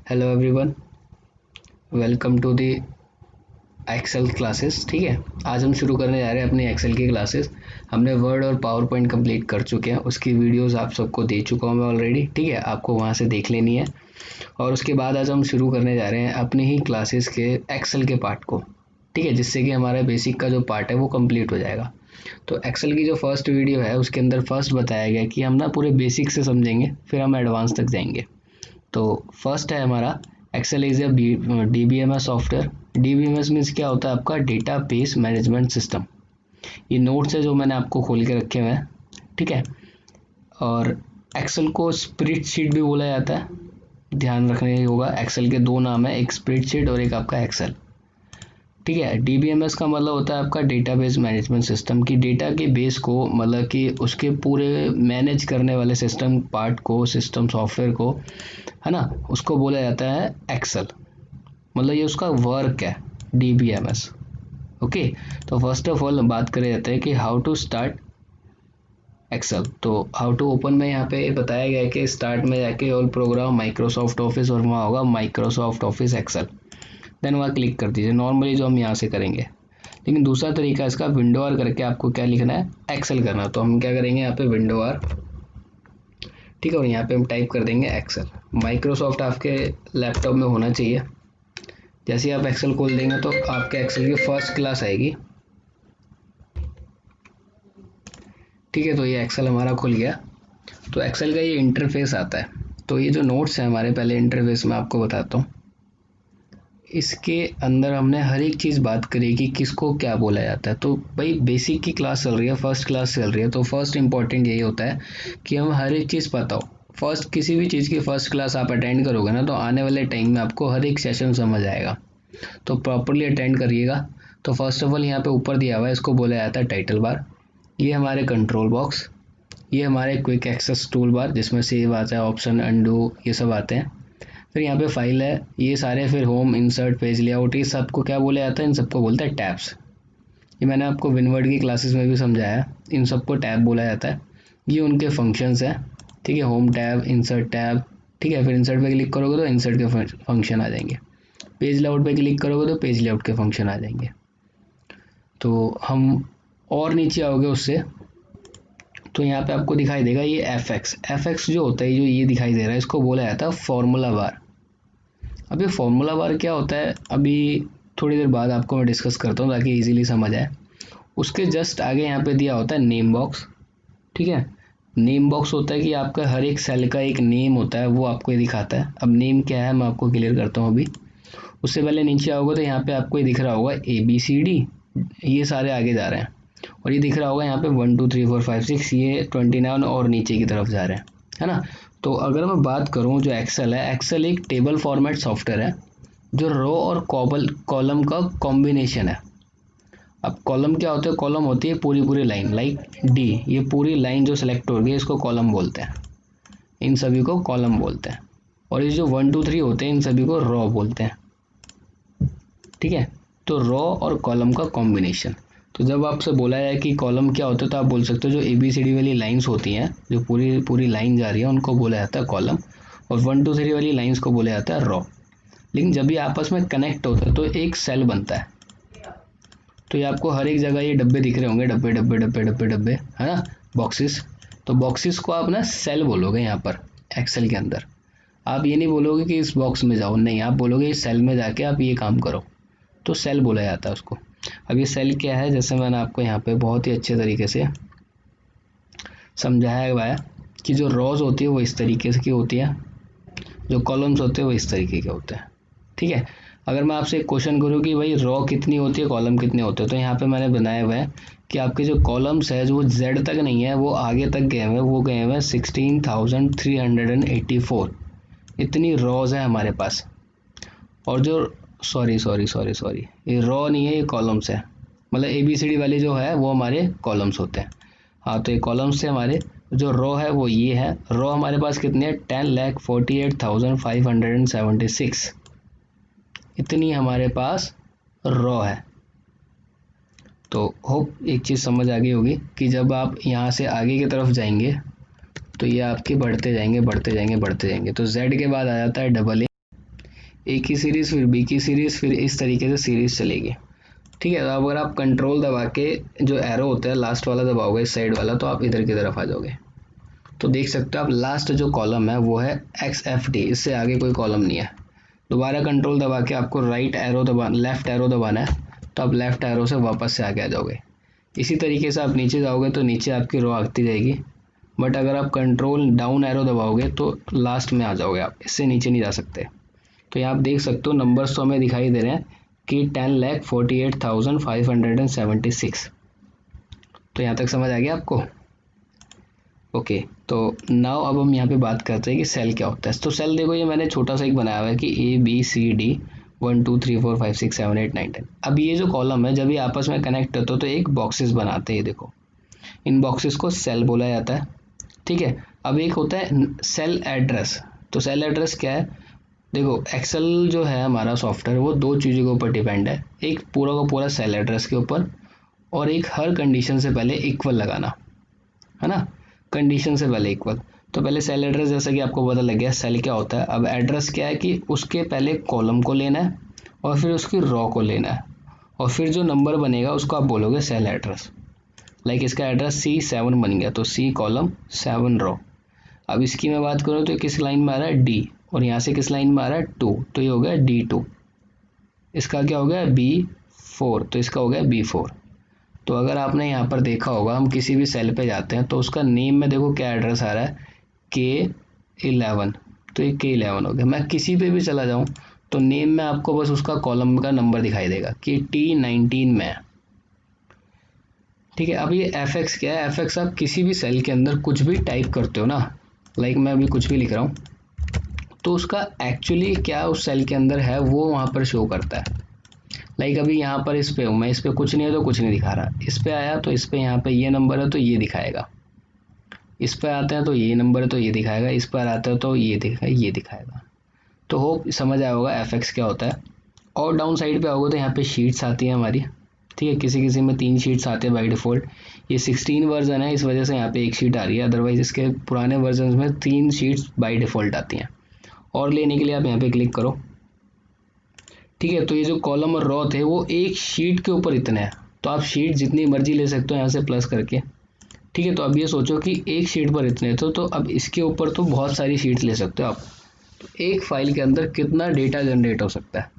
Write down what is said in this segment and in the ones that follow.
Hello everyone, welcome to the Excel classes. ठीक है, आज हम शुरू करने जा रहे हैं अपनी एक्सेल की क्लासेस। हमने वर्ड और पावर पॉइंट कंप्लीट कर चुके हैं, उसकी वीडियोस आप सबको दे चुका हूँ मैं ऑलरेडी। ठीक है, आपको वहाँ से देख लेनी है। और उसके बाद आज हम शुरू करने जा रहे हैं अपनी ही क्लासेस के एक्सेल के पार्ट को। ठीक है, जिससे कि हमारा बेसिक का जो पार्ट है वो कंप्लीट हो जाएगा। तो एक्सेल की जो फर्स्ट वीडियो है उसके अंदर फर्स्ट बताया गया कि हम ना पूरे बेसिक से समझेंगे, फिर हम एडवांस तक जाएंगे। तो फर्स्ट है हमारा Excel is a DBMS software. DBMS means क्या होता है? आपका डेटा बेस मैनेजमेंट सिस्टम। ये नोट्स है जो मैंने आपको खोल के रखे हुए हैं। ठीक है, और एक्सेल को स्प्रेडशीट भी बोला जाता है, ध्यान रखने होगा। एक्सेल के दो नाम है, एक स्प्रेडशीट और एक आपका एक्सेल। ठीक है, DBMS का मतलब होता है आपका डेटाबेस मैनेजमेंट सिस्टम, की डेटा के बेस को, मतलब कि उसके पूरे मैनेज करने वाले सिस्टम पार्ट को, सिस्टम सॉफ्टवेयर को, है ना, उसको बोला जाता है एक्सेल। मतलब ये उसका वर्क है, DBMS। ओके, तो फर्स्ट ऑफ ऑल बात करें जाते हैं कि हाउ टू स्टार्ट एक्सेल। तो हाउ टू ओपन में यहाँ पे बताया गया है कि स्टार्ट में जाके ऑल प्रोग्राम माइक्रोसॉफ्ट ऑफिस, और वहाँ होगा माइक्रोसॉफ्ट ऑफिस एक्सेल। देन वहाँ क्लिक कर दीजिए, नॉर्मली जो हम यहाँ से करेंगे। लेकिन दूसरा तरीका इसका विंडो आर करके आपको क्या लिखना है? एक्सेल करना। तो हम क्या करेंगे यहाँ पे विंडो आर। ठीक है, और यहाँ पे हम टाइप कर देंगे एक्सेल। माइक्रोसॉफ्ट आपके लैपटॉप में होना चाहिए। जैसे ही आप एक्सेल खोल देंगे तो आपके एक्सेल की फर्स्ट क्लास आएगी। ठीक है, तो ये एक्सेल हमारा खुल गया। तो एक्सेल का ये इंटरफेस आता है। तो ये जो नोट्स है हमारे, पहले इंटरफेस में आपको बताता हूँ। इसके अंदर हमने हर एक चीज़ बात करी कि किसको क्या बोला जाता है। तो भाई बेसिक की क्लास चल रही है, फर्स्ट क्लास चल रही है, तो फर्स्ट इंपॉर्टेंट यही होता है कि हम हर एक चीज़ पता हो। फर्स्ट किसी भी चीज़ की फर्स्ट क्लास आप अटेंड करोगे ना, तो आने वाले टाइम में आपको हर एक सेशन समझ आएगा। तो प्रॉपरली अटेंड करिएगा। तो फर्स्ट ऑफ ऑल यहाँ पे ऊपर दिया हुआ है, इसको बोला जाता है टाइटल बार। ये हमारे कंट्रोल बॉक्स, ये हमारे क्विक एक्सेस टूल बार जिसमें सेव आता है, ऑप्शन, अंडू, ये सब आते हैं। फिर यहाँ पे फाइल है, ये सारे, फिर होम, इंसर्ट, पेज लेआउट, ये सबको क्या बोला जाता है? इन सबको बोलते हैं टैब्स। ये मैंने आपको विनवर्ड की क्लासेस में भी समझाया, इन सबको टैब बोला जाता है। ये उनके फंक्शंस हैं। ठीक है, होम टैब, इंसर्ट टैब। ठीक है, फिर इंसर्ट पे क्लिक करोगे तो इंसर्ट के फंक्शन आ जाएंगे। पेज लेआउट पे क्लिक करोगे तो पेज लेआउट के फंक्शन आ जाएंगे। तो हम और नीचे आओगे उससे, तो यहाँ पे आपको दिखाई देगा ये एफ एक्स जो होता है, जो ये दिखाई दे रहा है, इसको बोला जाता है फॉर्मूला बार। अब ये फॉर्मूला बार क्या होता है, अभी थोड़ी देर बाद आपको मैं डिस्कस करता हूँ ताकि इजीली समझ आए। उसके जस्ट आगे यहाँ पे दिया होता है नेम बॉक्स। ठीक है, नेम बॉक्स होता है कि आपका हर एक सेल का एक नेम होता है, वो आपको ये दिखाता है। अब नेम क्या है मैं आपको क्लियर करता हूँ अभी। उससे पहले नीचे आओगे तो यहाँ पे आपको ये दिख रहा होगा ABCD, ये सारे आगे जा रहे हैं। और ये दिख रहा होगा यहाँ पे 1 2 3 4 5 6, ये 29 और नीचे की तरफ जा रहे हैं, है ना। तो अगर मैं बात करूँ जो एक्सेल है, एक्सेल एक टेबल फॉर्मेट सॉफ्टवेयर है जो रो और कॉलम का कॉम्बिनेशन है। अब कॉलम क्या होता है? कॉलम होती है पूरी पूरी लाइन, लाइक डी, ये पूरी लाइन जो सेलेक्ट हो गई इसको कॉलम बोलते हैं। इन सभी को कॉलम बोलते हैं। और ये जो 1 2 3 होते हैं इन सभी को रो बोलते हैं। ठीक है, तो रो और कॉलम का कॉम्बिनेशन। तो जब आपसे बोला जाए कि कॉलम क्या होता है, तो आप बोल सकते हो जो ABCD वाली लाइंस होती हैं, जो पूरी पूरी लाइन जा रही है, उनको बोला जाता है कॉलम। और 1 2 3 वाली लाइंस को बोला जाता है रो। लेकिन जब ये आपस में कनेक्ट होता है तो एक सेल बनता है। तो ये आपको हर एक जगह ये डब्बे दिख रहे होंगे, डब्बे डब्बे डब्बे डब्बे डब्बे, है ना, बॉक्सेस। तो बॉक्सेस को आप ना सेल बोलोगे यहाँ पर एक्सेल के अंदर। आप ये नहीं बोलोगे कि इस बॉक्स में जाओ, नहीं, आप बोलोगे इस सेल में जाके आप ये काम करो। तो सेल बोला जाता है उसको। अब ये सेल क्या है, जैसे मैंने आपको यहाँ पे बहुत ही अच्छे तरीके से समझाया हुआ है कि जो रोज होती है वो इस तरीके से की होती है, जो कॉलम्स होते हैं वो इस तरीके के होते हैं। ठीक है, अगर मैं आपसे एक क्वेश्चन करूँ कि भाई रो कितनी होती है, कॉलम कितने होते हैं, तो यहाँ पे मैंने बनाया हुआ है कि आपके जो कॉलम्स है जो जेड तक नहीं है, वो आगे तक गए हुए हैं, वो गए हुए हैं 16,384। इतनी रोज है हमारे पास। और जो, सॉरी सॉरी सॉरी सॉरी, ये रो नहीं है, ये कॉलम्स है। मतलब ABCD वाले जो है वो हमारे कॉलम्स होते हैं। हाँ, तो ये कॉलम्स से हमारे, जो रो है वो ये है। रो हमारे पास कितने हैं? 10,48,576। इतनी हमारे पास रो है। तो होप एक चीज़ समझ आ गई होगी कि जब आप यहाँ से आगे की तरफ जाएंगे तो ये आपके बढ़ते जाएंगे बढ़ते जाएंगे बढ़ते जाएंगे। तो Z के बाद आ जाता है AA, ए की सीरीज़, फिर बी की सीरीज़, फिर इस तरीके से सीरीज़ चलेगी। ठीक है, तो अगर आप कंट्रोल दबा के जो एरो होता है लास्ट वाला दबाओगे इस साइड वाला, तो आप इधर की तरफ आ जाओगे। तो देख सकते हो आप लास्ट जो कॉलम है वो है XFD, इससे आगे कोई कॉलम नहीं है। दोबारा कंट्रोल दबा के आपको राइट एरो दबा लेफ्ट एरो दबाना है, तो आप लेफ्ट एरो से वापस से आगे आ जाओगे। इसी तरीके से आप नीचे जाओगे तो नीचे आपकी रो आती जाएगी, बट अगर आप कंट्रोल डाउन एरो दबाओगे तो लास्ट में आ जाओगे आप, इससे नीचे नहीं जा सकते। तो यहाँ आप देख सकते हो नंबर्स तो हमें दिखाई दे रहे हैं कि 10,48,576। तो यहाँ तक समझ आ गया आपको? ओके, तो नाउ अब हम यहाँ पे बात करते हैं कि सेल क्या होता है। तो सेल देखो, ये मैंने छोटा सा एक बनाया हुआ है कि ABCD 1 2 3 4 5 6 7 8 9 10। अब ये जो कॉलम है जब ये आपस में कनेक्ट होते तो एक बॉक्सेस बनाते हैं, देखो इन बॉक्सेस को सेल बोला जाता है। ठीक है, अब एक होता है सेल एड्रेस। तो सेल एड्रेस क्या है? देखो एक्सेल जो है हमारा सॉफ्टवेयर वो दो चीज़ों के ऊपर डिपेंड है, एक पूरा का पूरा सेल एड्रेस के ऊपर, और एक हर कंडीशन से पहले इक्वल लगाना, है ना, कंडीशन से पहले इक्वल। तो पहले सेल एड्रेस, जैसा कि आपको पता लग गया सेल क्या होता है। अब एड्रेस क्या है कि उसके पहले कॉलम को लेना है और फिर उसकी रो को लेना है, और फिर जो नंबर बनेगा उसको आप बोलोगे सेल एड्रेस। लाइक इसका एड्रेस C7 बन गया तो C कॉलम 7 रो। अब इसकी मैं बात करूँ तो किस लाइन में आ रहा है D, और यहाँ से किस लाइन में आ रहा है 2, तो ये हो गया D2। इसका क्या हो गया B4, तो इसका हो गया B4। तो अगर आपने यहाँ पर देखा होगा, हम किसी भी सेल पे जाते हैं तो उसका नेम में देखो क्या एड्रेस आ रहा है, K11, तो ये K11 हो गया। मैं किसी पे भी चला जाऊँ तो नेम में आपको बस उसका कॉलम का नंबर दिखाई देगा कि T19 में है। ठीक है, अब ये FX क्या है? FX आप किसी भी सेल के अंदर कुछ भी टाइप करते हो ना, लाइक मैं अभी कुछ भी लिख रहा हूँ तो उसका एक्चुअली क्या उस सेल के अंदर है वो वहाँ पर शो करता है। लाइक अभी यहाँ पर इस पे हूँ मैं, इस पे कुछ नहीं है तो कुछ नहीं दिखा रहा, इस पे आया तो इस पे यहाँ पे ये नंबर है तो ये दिखाएगा, इस पे आते हैं तो ये नंबर है तो ये दिखाएगा, इस पर आता है तो ये दिखाएगा। तो होप समझ आया होगा FX क्या होता है। और डाउन साइड पे आओगे तो यहाँ पे शीट्स आती हैं हमारी। ठीक है, किसी किसी में 3 शीट्स आते हैं बाई डिफ़ॉल्ट। ये 16 वर्जन है इस वजह से यहाँ पे एक शीट आ रही है, अदरवाइज इसके पुराने वर्जन में 3 शीट्स बाई डिफ़ॉल्ट आती हैं। और लेने के लिए आप यहाँ पे क्लिक करो। ठीक है, तो ये जो कॉलम और रो थे वो एक शीट के ऊपर इतने हैं, तो आप शीट जितनी मर्जी ले सकते हो यहाँ से प्लस करके। ठीक है, तो अब ये सोचो कि एक शीट पर इतने तो अब इसके ऊपर तो बहुत सारी शीट्स ले सकते हो आप। तो एक फाइल के अंदर कितना डेटा जनरेट हो सकता है?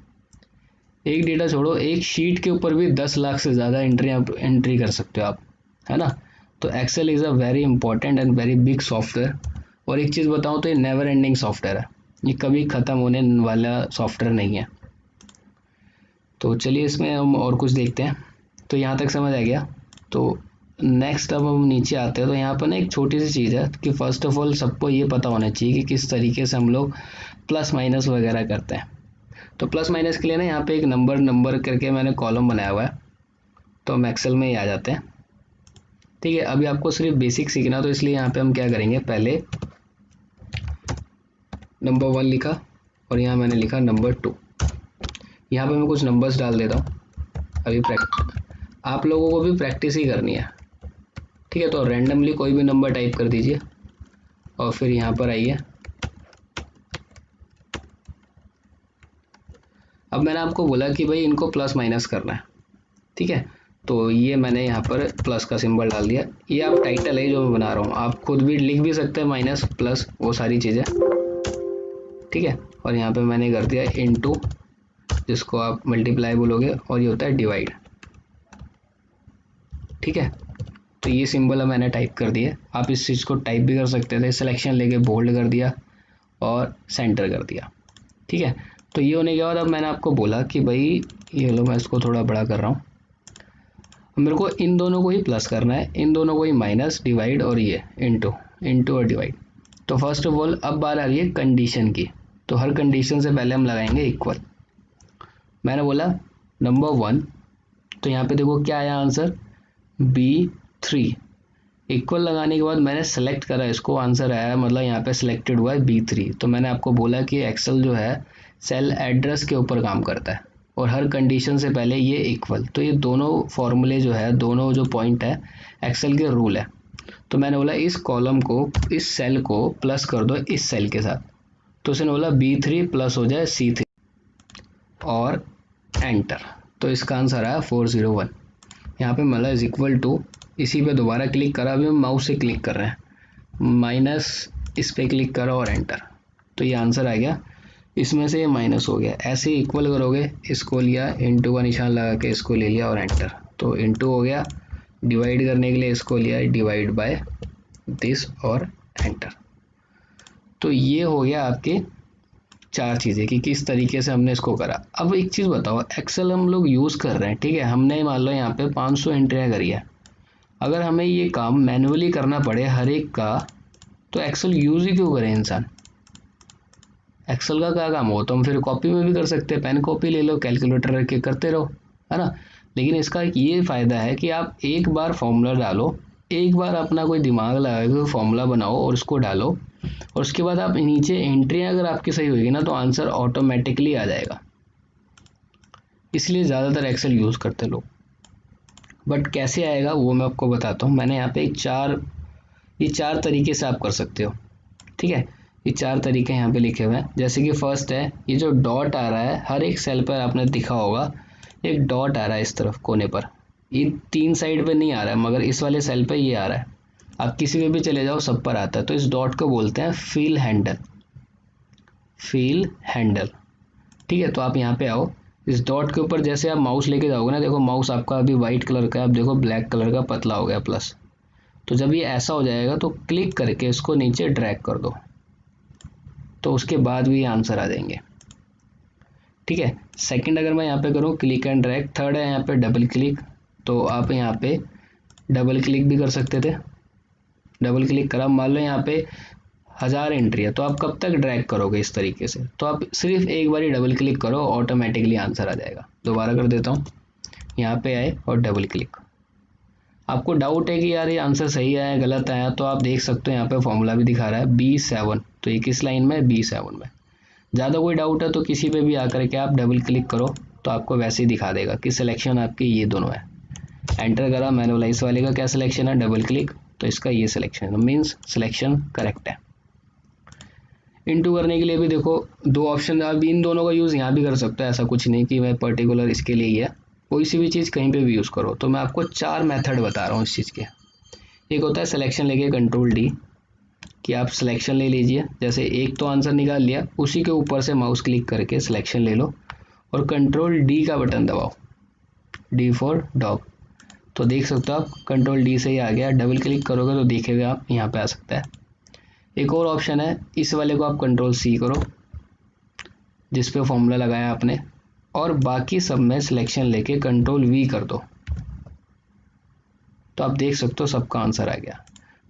एक डेटा छोड़ो, एक शीट के ऊपर भी 10 लाख से ज़्यादा एंट्री कर सकते हो आप, है ना। तो Excel is a very important and very big software. और एक चीज़ बताऊँ तो ये नेवर एंडिंग सॉफ्टवेयर है, ये कभी ख़त्म होने वाला सॉफ्टवेयर नहीं है। तो चलिए इसमें हम और कुछ देखते हैं। तो यहाँ तक समझ आ गया। तो नेक्स्ट अब हम नीचे आते हैं तो यहाँ पर ना एक छोटी सी चीज़ है कि फ़र्स्ट ऑफ ऑल सबको ये पता होना चाहिए कि किस तरीके से हम लोग प्लस माइनस वगैरह करते हैं। तो प्लस माइनस के लिए ना यहाँ पे एक नंबर करके मैंने कॉलम बनाया हुआ है, तो हम एक्सेल में ही आ जाते हैं। ठीक है, अभी आपको सिर्फ बेसिक सीखना, तो इसलिए यहाँ पे हम क्या करेंगे, पहले नंबर 1 लिखा और यहाँ मैंने लिखा नंबर 2। यहाँ पे मैं कुछ नंबर्स डाल देता हूँ। अभी आप लोगों को भी प्रैक्टिस ही करनी है। ठीक है, तो रैंडमली कोई भी नंबर टाइप कर दीजिए और फिर यहाँ पर आइए। अब मैंने आपको बोला कि भाई इनको प्लस माइनस करना है। ठीक है, तो ये मैंने यहाँ पर प्लस का सिंबल डाल दिया। ये आप टाइटल है जो मैं बना रहा हूँ, आप खुद भी लिख भी सकते हैं माइनस प्लस वो सारी चीज़ें। ठीक है, और यहाँ पे मैंने कर दिया इनटू, जिसको आप मल्टीप्लाई बोलोगे, और ये होता है डिवाइड। ठीक है, तो ये सिंबल मैंने टाइप कर दिया। आप इस चीज़ को टाइप भी कर सकते थे, सिलेक्शन लेके बोल्ड कर दिया और सेंटर कर दिया। ठीक है, तो ये होने के बाद अब मैंने आपको बोला कि भाई ये लो, मैं इसको थोड़ा बड़ा कर रहा हूँ, मेरे को इन दोनों को ही प्लस करना है, इन दोनों को ही माइनस, डिवाइड और ये इनटू और डिवाइड। तो फर्स्ट ऑफ ऑल अब बात आ रही है कंडीशन की, तो हर कंडीशन से पहले हम लगाएंगे इक्वल। मैंने बोला नंबर 1, तो यहाँ पे देखो क्या आया आंसर, B3। इक्वल लगाने के बाद मैंने सेलेक्ट करा इसको, आंसर आया, मतलब यहाँ पे सिलेक्टेड हुआ है B3। तो मैंने आपको बोला कि एक्सेल जो है सेल एड्रेस के ऊपर काम करता है और हर कंडीशन से पहले ये इक्वल। तो ये दोनों फॉर्मूले जो है, दोनों जो पॉइंट है एक्सेल के रूल है। तो मैंने बोला इस कॉलम को, इस सेल को प्लस कर दो इस सेल के साथ, तो उसने बोला B3 प्लस हो जाए C3। और एंटर। तो इसका आंसर आया 401। यहाँ पे मतलब इज इक्वल टू, इसी पे दोबारा क्लिक करा, अभी हम माउस से क्लिक कर रहे हैं, माइनस इस पे क्लिक करो और एंटर, तो ये आंसर आ गया। इसमें से ये माइनस हो गया, ऐसे ही इक्वल करोगे, इसको लिया इंटू का निशान लगा के इसको ले लिया और एंटर, तो इंटू हो गया। डिवाइड करने के लिए इसको लिया डिवाइड बाय दिस और एंटर। तो ये हो गया आपके चार चीज़ें कि किस तरीके से हमने इसको करा। अब एक चीज़ बताओ, एक्सेल हम लोग यूज़ कर रहे हैं, ठीक है, हमने मान लो यहाँ पे 500 एंट्रियाँ करी है, अगर हमें ये काम मैन्युअली करना पड़े हर एक का, तो एक्सेल यूज़ ही क्यों करें इंसान। एक्सेल का क्या काम हो, तो हम फिर कॉपी में भी कर सकते हैं, पेन कॉपी ले लो, कैलकुलेटर रख के करते रहो, है ना। लेकिन इसका ये फ़ायदा है कि आप एक बार फॉर्मूला डालो, एक बार अपना कोई दिमाग लगा के फॉर्मूला बनाओ और उसको डालो, और उसके बाद आप नीचे एंट्रियाँ अगर आपकी सही होगी ना, तो आंसर ऑटोमेटिकली आ जाएगा। इसलिए ज़्यादातर एक्सेल यूज़ करते लोग। बट कैसे आएगा वो मैं आपको बताता हूँ। मैंने यहाँ पे ये चार तरीके से आप कर सकते हो, ठीक है। ये चार तरीके यहाँ पे लिखे हुए हैं। जैसे कि फर्स्ट है, ये जो डॉट आ रहा है, हर एक सेल पर आपने दिखा होगा एक डॉट आ रहा है इस तरफ कोने पर, ये तीन साइड पे नहीं आ रहा है, मगर इस वाले सेल पे ये आ रहा है। आप किसी पे भी चले जाओ सब पर आता है, तो इस डॉट को बोलते हैं फिल हैंडल। फिल हैंडल, ठीक है। तो आप यहाँ पे आओ, इस डॉट के ऊपर जैसे आप माउस लेके जाओगे ना, देखो माउस आपका अभी वाइट कलर का है, अब देखो ब्लैक कलर का पतला हो गया प्लस। तो जब ये ऐसा हो जाएगा तो क्लिक करके इसको नीचे ड्रैग कर दो, तो उसके बाद भी आंसर आ जाएंगे, ठीक है। सेकंड अगर मैं यहाँ पे करूँ क्लिक एंड ड्रैग, थर्ड है यहाँ पे डबल क्लिक, तो आप यहाँ पे डबल क्लिक भी कर सकते थे। डबल क्लिक करा, मान लो यहाँ पे 1000 एंट्री है, तो आप कब तक ड्रैग करोगे इस तरीके से, तो आप सिर्फ एक बार ही डबल क्लिक करो, ऑटोमेटिकली आंसर आ जाएगा। दोबारा कर देता हूँ, यहाँ पे आए और डबल क्लिक। आपको डाउट है कि यार ये आंसर सही आया गलत आया, तो आप देख सकते हो यहाँ पे फॉर्मूला भी दिखा रहा है B7, तो ये किस लाइन में, B7 में। ज़्यादा कोई डाउट है तो किसी पे भी आकर के आप डबल क्लिक करो, तो आपको वैसे ही दिखा देगा कि सिलेक्शन आपकी ये दोनों है। एंटर करा, मैनुअलाइज वाले का क्या सिलेक्शन है, डबल क्लिक, तो इसका ये सिलेक्शन है, मीन्स सिलेक्शन करेक्ट है। इनटू करने के लिए भी देखो दो ऑप्शन, आप इन दोनों का यूज़ यहाँ भी कर सकते हो, ऐसा कुछ नहीं कि मैं पर्टिकुलर इसके लिए ही है, कोई सी भी चीज़ कहीं पे भी यूज़ करो। तो मैं आपको चार मेथड बता रहा हूँ इस चीज़ के। एक होता है सिलेक्शन लेके कंट्रोल D, कि आप सिलेक्शन ले लीजिए, जैसे एक तो आंसर निकाल लिया, उसी के ऊपर से माउस क्लिक करके सिलेक्शन ले लो और कंट्रोल D का बटन दबाओ, D फॉर डॉग, तो देख सकते हो आप कंट्रोल D से ही आ गया। डबल क्लिक करोगे तो देखेगा आप यहाँ पे आ सकता है। एक और ऑप्शन है, इस वाले को आप कंट्रोल C करो, जिस पे फॉर्मूला लगाया आपने, और बाकी सब में सिलेक्शन लेके कंट्रोल V कर दो, तो आप देख सकते हो सबका आंसर आ गया।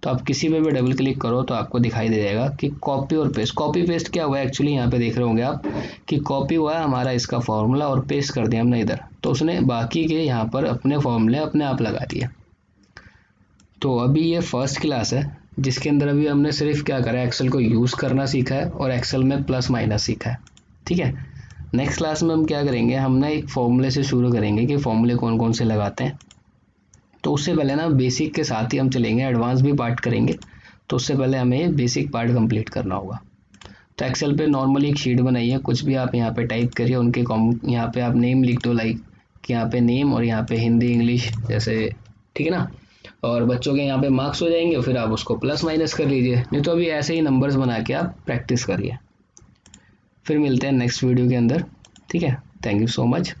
तो आप किसी पे भी डबल क्लिक करो तो आपको दिखाई दे जाएगा कि कॉपी और पेस्ट। कॉपी पेस्ट क्या हुआ है एक्चुअली, यहाँ पे देख रहे होंगे आप कि कॉपी हुआ है हमारा इसका फॉर्मूला और पेस्ट कर दिया हमने इधर, तो उसने बाकी के यहाँ पर अपने फॉर्मूले अपने आप लगा दिए। तो अभी ये फर्स्ट क्लास है जिसके अंदर अभी हमने सिर्फ क्या करा है, एक्सेल को यूज़ करना सीखा है और एक्सेल में प्लस माइनस सीखा है, ठीक है। नेक्स्ट क्लास में हम क्या करेंगे, हमने एक फॉर्मूले से शुरू करेंगे कि फॉर्मूले कौन कौन से लगाते हैं। तो उससे पहले ना बेसिक के साथ ही हम चलेंगे, एडवांस भी पार्ट करेंगे, तो उससे पहले हमें बेसिक पार्ट कंप्लीट करना होगा। तो एक्सेल पे नॉर्मली एक शीट बनाइए, कुछ भी आप यहाँ पे टाइप करिए, उनके यहाँ पे आप नेम लिख दो, लाइक कि यहाँ पे नेम और यहाँ पे हिंदी इंग्लिश जैसे, ठीक है ना। और बच्चों के यहाँ पे मार्क्स हो जाएंगे, फिर आप उसको प्लस माइनस कर लीजिए, नहीं तो अभी ऐसे ही नंबर्स बना के आप प्रैक्टिस करिए। फिर मिलते हैं नेक्स्ट वीडियो के अंदर, ठीक है। Thank you so much.